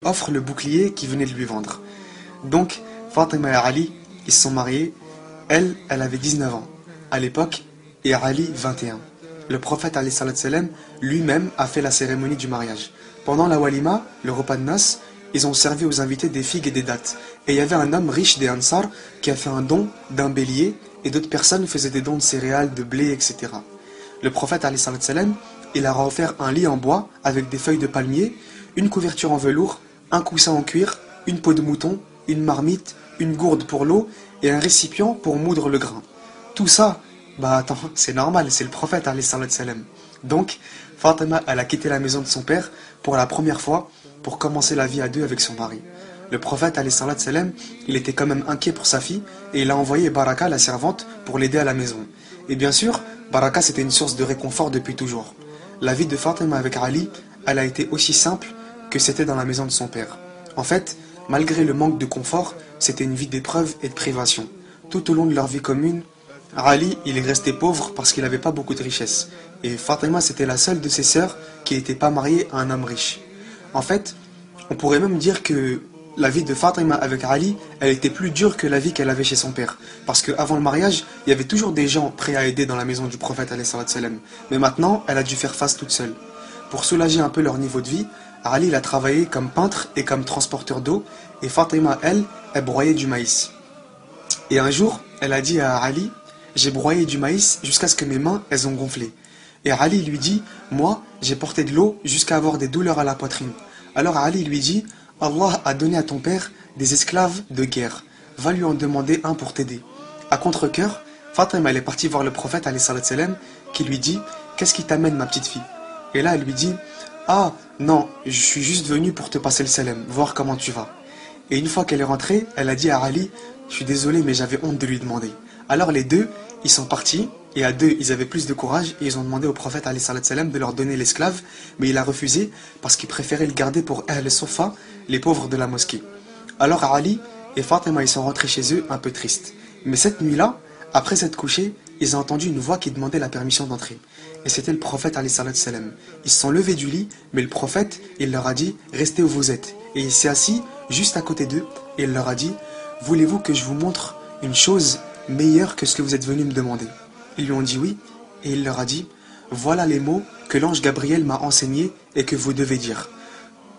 offre le bouclier qu'il venait de lui vendre. Donc, Fatima et Ali, ils se sont mariés. Elle avait 19 ans à l'époque et Ali 21. Le prophète alayhi salat salam lui-même a fait la cérémonie du mariage. Pendant la walima, le repas de noces, ils ont servi aux invités des figues et des dattes. Et il y avait un homme riche des Ansar qui a fait un don d'un bélier et d'autres personnes faisaient des dons de céréales, de blé, etc. Le prophète alayhi salat salam, il leur a offert un lit en bois avec des feuilles de palmier, une couverture en velours, un coussin en cuir, une peau de mouton, une marmite, une gourde pour l'eau et un récipient pour moudre le grain. Tout ça, bah attends, c'est normal, c'est le prophète alayhi salat salam. Donc, Fatima, elle a quitté la maison de son père pour la première fois pour commencer la vie à deux avec son mari. Le prophète alayhi salat salam, il était quand même inquiet pour sa fille et il a envoyé Baraka, la servante, pour l'aider à la maison. Et bien sûr, Baraka c'était une source de réconfort depuis toujours. La vie de Fatima avec Ali, elle a été aussi simple que c'était dans la maison de son père. En fait, malgré le manque de confort, c'était une vie d'épreuve et de privation. Tout au long de leur vie commune, Ali, il est resté pauvre parce qu'il n'avait pas beaucoup de richesses. Et Fatima, c'était la seule de ses sœurs qui n'était pas mariée à un homme riche. En fait, on pourrait même dire que la vie de Fatima avec Ali, elle était plus dure que la vie qu'elle avait chez son père. Parce qu'avant le mariage, il y avait toujours des gens prêts à aider dans la maison du prophète alayhi salam. Mais maintenant, elle a dû faire face toute seule. Pour soulager un peu leur niveau de vie, Ali il a travaillé comme peintre et comme transporteur d'eau, et Fatima, elle broyait du maïs. Et un jour, elle a dit à Ali, j'ai broyé du maïs jusqu'à ce que mes mains, elles ont gonflé. Et Ali lui dit, moi, j'ai porté de l'eau jusqu'à avoir des douleurs à la poitrine. Alors Ali lui dit, Allah a donné à ton père des esclaves de guerre. Va lui en demander un pour t'aider. À contre-cœur, Fatima elle est partie voir le prophète alayhi salat salam, qui lui dit, qu'est-ce qui t'amène ma petite fille? Et là elle lui dit, ah non, je suis juste venue pour te passer le salam, voir comment tu vas. Et une fois qu'elle est rentrée, elle a dit à Ali, je suis désolé mais j'avais honte de lui demander. Alors les deux, ils sont partis, et à deux, ils avaient plus de courage, et ils ont demandé au prophète alayhi salat salam de leur donner l'esclave, mais il a refusé, parce qu'il préférait le garder pour Ahl Sofa, les pauvres de la mosquée. Alors Ali et Fatima, ils sont rentrés chez eux un peu tristes. Mais cette nuit-là, après s'être couchés, ils ont entendu une voix qui demandait la permission d'entrer. Et c'était le prophète alayhi salat salam. Ils se sont levés du lit, mais le prophète, il leur a dit, restez où vous êtes. Et il s'est assis juste à côté d'eux, et il leur a dit, voulez-vous que je vous montre une chose meilleure que ce que vous êtes venus me demander? Ils lui ont dit oui, et il leur a dit, voilà les mots que l'ange Gabriel m'a enseignés et que vous devez dire.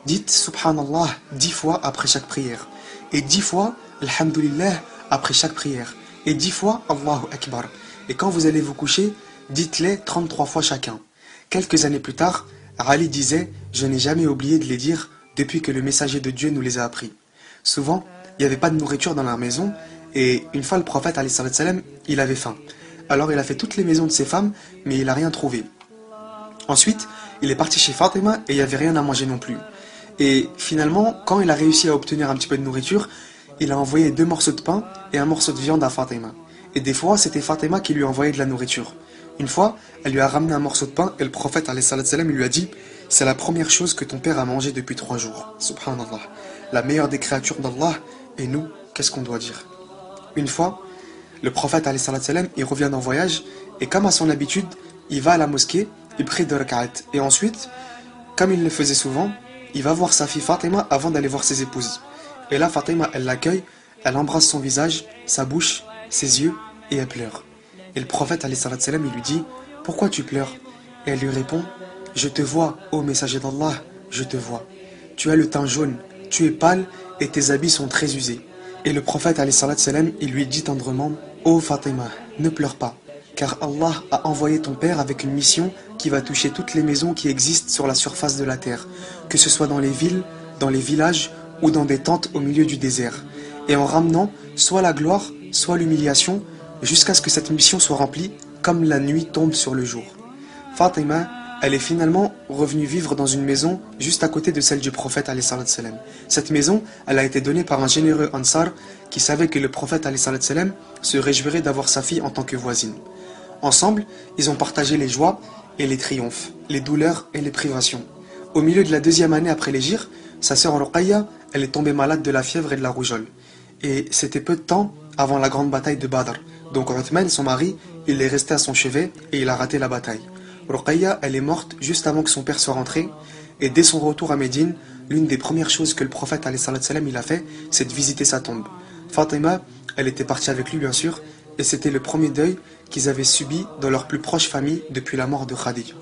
Dites Subhanallah 10 fois après chaque prière, et 10 fois Alhamdulillah après chaque prière, et 10 fois Allahu Akbar. Et quand vous allez vous coucher, dites-les 33 fois chacun. Quelques années plus tard, Ali disait, je n'ai jamais oublié de les dire depuis que le messager de Dieu nous les a appris. Souvent, il n'y avait pas de nourriture dans leur maison, et une fois le prophète alayhi salam, il avait faim. Alors il a fait toutes les maisons de ses femmes, mais il n'a rien trouvé. Ensuite, il est parti chez Fatima et il n'y avait rien à manger non plus. Et finalement, quand il a réussi à obtenir un petit peu de nourriture, il a envoyé 2 morceaux de pain et un morceau de viande à Fatima. Et des fois, c'était Fatima qui lui envoyait de la nourriture. Une fois, elle lui a ramené un morceau de pain et le prophète alayhi salam lui a dit, c'est la première chose que ton père a mangé depuis 3 jours. Subhanallah. La meilleure des créatures d'Allah, et nous, qu'est-ce qu'on doit dire? Une fois, le prophète alayhi salam, il revient d'un voyage, et comme à son habitude, il va à la mosquée, il prie 2 rak'at. Et ensuite, comme il le faisait souvent, il va voir sa fille Fatima avant d'aller voir ses épouses. Et là, Fatima, elle l'accueille, elle embrasse son visage, sa bouche, ses yeux, et elle pleure. Et le prophète alayhi salam, il lui dit, pourquoi tu pleures? Et elle lui répond, je te vois, ô messager d'Allah, je te vois. Tu as le teint jaune, tu es pâle, et tes habits sont très usés. Et le prophète alayhi salam, il lui dit tendrement, ô Fatima, ne pleure pas, car Allah a envoyé ton père avec une mission qui va toucher toutes les maisons qui existent sur la surface de la terre, que ce soit dans les villes, dans les villages ou dans des tentes au milieu du désert, et en ramenant soit la gloire, soit l'humiliation, jusqu'à ce que cette mission soit remplie comme la nuit tombe sur le jour. Fatima, elle est finalement revenue vivre dans une maison juste à côté de celle du prophète alayhi salam. Cette maison, elle a été donnée par un généreux Ansar qui savait que le prophète alayhi salam se réjouirait d'avoir sa fille en tant que voisine. Ensemble, ils ont partagé les joies et les triomphes, les douleurs et les privations. Au milieu de la 2e année après l'hégire, sa sœur Ruqayya, elle est tombée malade de la fièvre et de la rougeole. Et c'était peu de temps avant la grande bataille de Badr. Donc Uthman, son mari, il est resté à son chevet et il a raté la bataille. Ruqayya, elle est morte juste avant que son père soit rentré, et dès son retour à Médine, l'une des premières choses que le prophète alayhi salatu wassalam, il a fait, c'est de visiter sa tombe. Fatima, elle était partie avec lui bien sûr, et c'était le premier deuil qu'ils avaient subi dans leur plus proche famille depuis la mort de Khadija.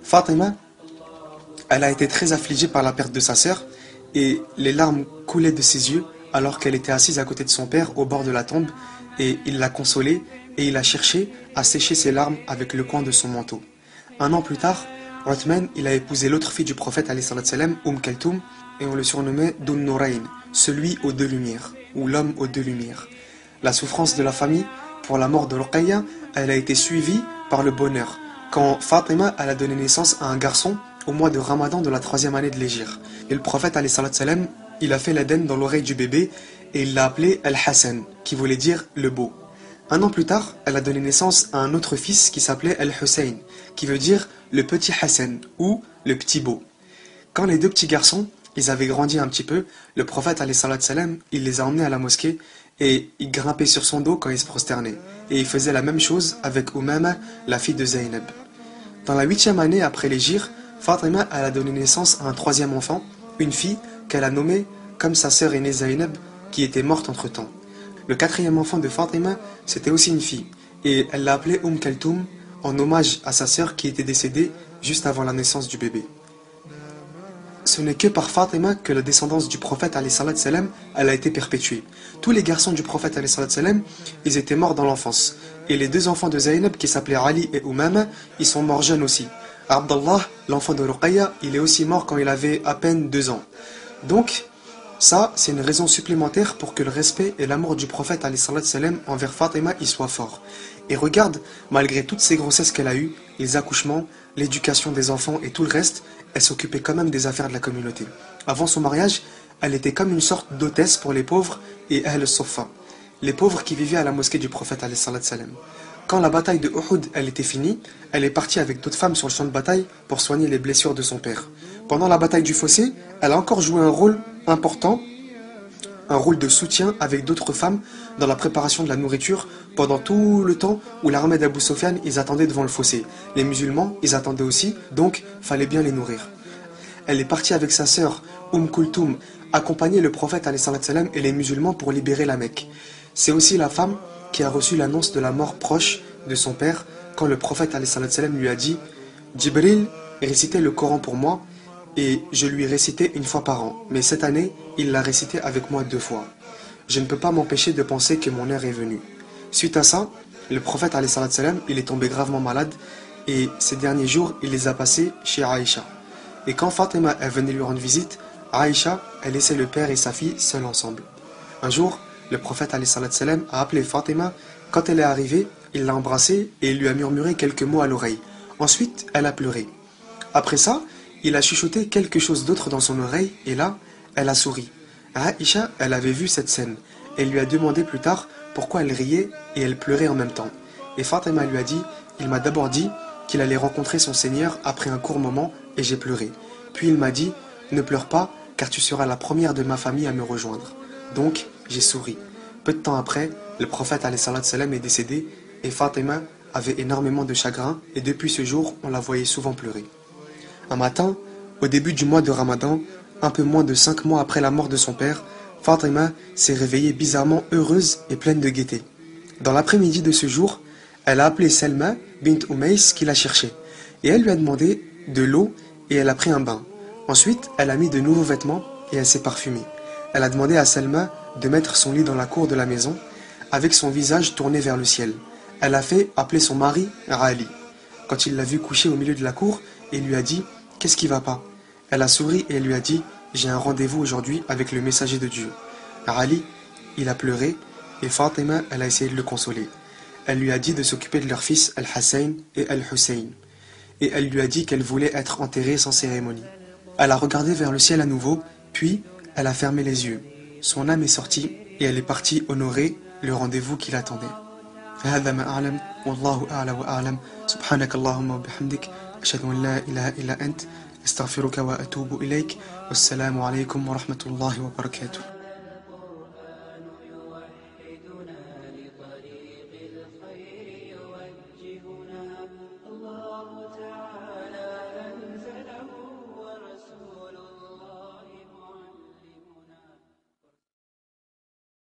Fatima, elle a été très affligée par la perte de sa sœur, et les larmes coulaient de ses yeux alors qu'elle était assise à côté de son père au bord de la tombe, et il l'a consolée, et il a cherché à sécher ses larmes avec le coin de son manteau. Un an plus tard, Uthman, il a épousé l'autre fille du prophète, Kaltoum, et on le surnommait Dun Nourayn, celui aux deux lumières, ou l'homme aux deux lumières. La souffrance de la famille pour la mort de Ruqayya, elle a été suivie par le bonheur, quand Fatima elle a donné naissance à un garçon au mois de Ramadan de la 3e année de l'Hégire. Et le prophète, il a fait l'Aden dans l'oreille du bébé, et il l'a appelé Al-Hassan, qui voulait dire le beau. Un an plus tard, elle a donné naissance à un autre fils qui s'appelait Al-Hussein, qui veut dire le petit Hassan ou le petit beau. Quand les deux petits garçons, ils avaient grandi un petit peu, le prophète il les a emmenés à la mosquée et il grimpait sur son dos quand il se prosternait. Et il faisait la même chose avec Umama, la fille de Zaynab. Dans la 8e année après l'Hégire, Fatima elle a donné naissance à un 3e enfant, une fille qu'elle a nommée comme sa sœur aînée Zaynab, qui était morte entre-temps. Le 4e enfant de Fatima, c'était aussi une fille, et elle l'a appelée Kaltoum en hommage à sa sœur qui était décédée juste avant la naissance du bébé. Ce n'est que par Fatima que la descendance du prophète elle a été perpétuée. Tous les garçons du prophète ils étaient morts dans l'enfance, et les deux enfants de Zaynab qui s'appelaient Ali et Umama, ils sont morts jeunes aussi. Abdallah, l'enfant de Ruqayya, il est aussi mort quand il avait à peine 2 ans. Donc, ça, c'est une raison supplémentaire pour que le respect et l'amour du prophète envers Fatima y soient forts. Et regarde, malgré toutes ces grossesses qu'elle a eues, les accouchements, l'éducation des enfants et tout le reste, elle s'occupait quand même des affaires de la communauté. Avant son mariage, elle était comme une sorte d'hôtesse pour les pauvres et Ahl al-Suffa, les pauvres qui vivaient à la mosquée du prophète. Quand la bataille de Uhud elle était finie, elle est partie avec d'autres femmes sur le champ de bataille pour soigner les blessures de son père. Pendant la bataille du fossé, elle a encore joué un rôle important, un rôle de soutien avec d'autres femmes dans la préparation de la nourriture pendant tout le temps où l'armée d'Abu Sufyan ils attendaient devant le fossé. Les musulmans ils attendaient aussi, donc fallait bien les nourrir. Elle est partie avec sa sœur Kulthum accompagner le prophète et les musulmans pour libérer la Mecque. C'est aussi la femme qui a reçu l'annonce de la mort proche de son père quand le prophète lui a dit « Jibril récitait le Coran pour moi et je lui récitais une fois par an, mais cette année, il l'a récité avec moi 2 fois. Je ne peux pas m'empêcher de penser que mon heure est venue. » Suite à ça, le prophète il est tombé gravement malade et ces derniers jours, il les a passés chez Aïcha. Et quand Fatima est venue lui rendre visite, Aïcha, elle laissait le père et sa fille seuls ensemble. Un jour, le prophète a appelé Fatima. Quand elle est arrivée, il l'a embrassée et il lui a murmuré quelques mots à l'oreille. Ensuite, elle a pleuré. Après ça, il a chuchoté quelque chose d'autre dans son oreille et là, elle a souri. Aïcha, elle avait vu cette scène. Elle lui a demandé plus tard pourquoi elle riait et elle pleurait en même temps. Et Fatima lui a dit, il m'a d'abord dit qu'il allait rencontrer son Seigneur après un court moment et j'ai pleuré. Puis il m'a dit, ne pleure pas car tu seras la première de ma famille à me rejoindre. Donc, j'ai souri. Peu de temps après, le prophète est décédé et Fatima avait énormément de chagrin et depuis ce jour, on la voyait souvent pleurer. Un matin, au début du mois de Ramadan, un peu moins de 5 mois après la mort de son père, Fatima s'est réveillée bizarrement heureuse et pleine de gaieté. Dans l'après-midi de ce jour, elle a appelé Selma bint Umays qui la cherchait et elle lui a demandé de l'eau et elle a pris un bain. Ensuite, elle a mis de nouveaux vêtements et elle s'est parfumée. Elle a demandé à Selma de mettre son lit dans la cour de la maison avec son visage tourné vers le ciel. Elle a fait appeler son mari Ali. Quand il l'a vu couché au milieu de la cour, il lui a dit « Qu'est-ce qui va pas ?» Elle a souri et elle lui a dit « J'ai un rendez-vous aujourd'hui avec le messager de Dieu. » Ali, il a pleuré et Fatima, elle a essayé de le consoler. Elle lui a dit de s'occuper de leurs fils Al-Hassan et Al-Hussein. Et elle lui a dit qu'elle voulait être enterrée sans cérémonie. Elle a regardé vers le ciel à nouveau, puis elle a fermé les yeux. Son âme est sortie et elle est partie honorer le rendez-vous qui l'attendait. هذا ما أعلم والله أعلى وأعلم سبحانك اللهم وبحمدك أشهد أن لا إله إلا أنت أستغفرك وأتوب إليك والسلام عليكم ورحمة الله وبركاته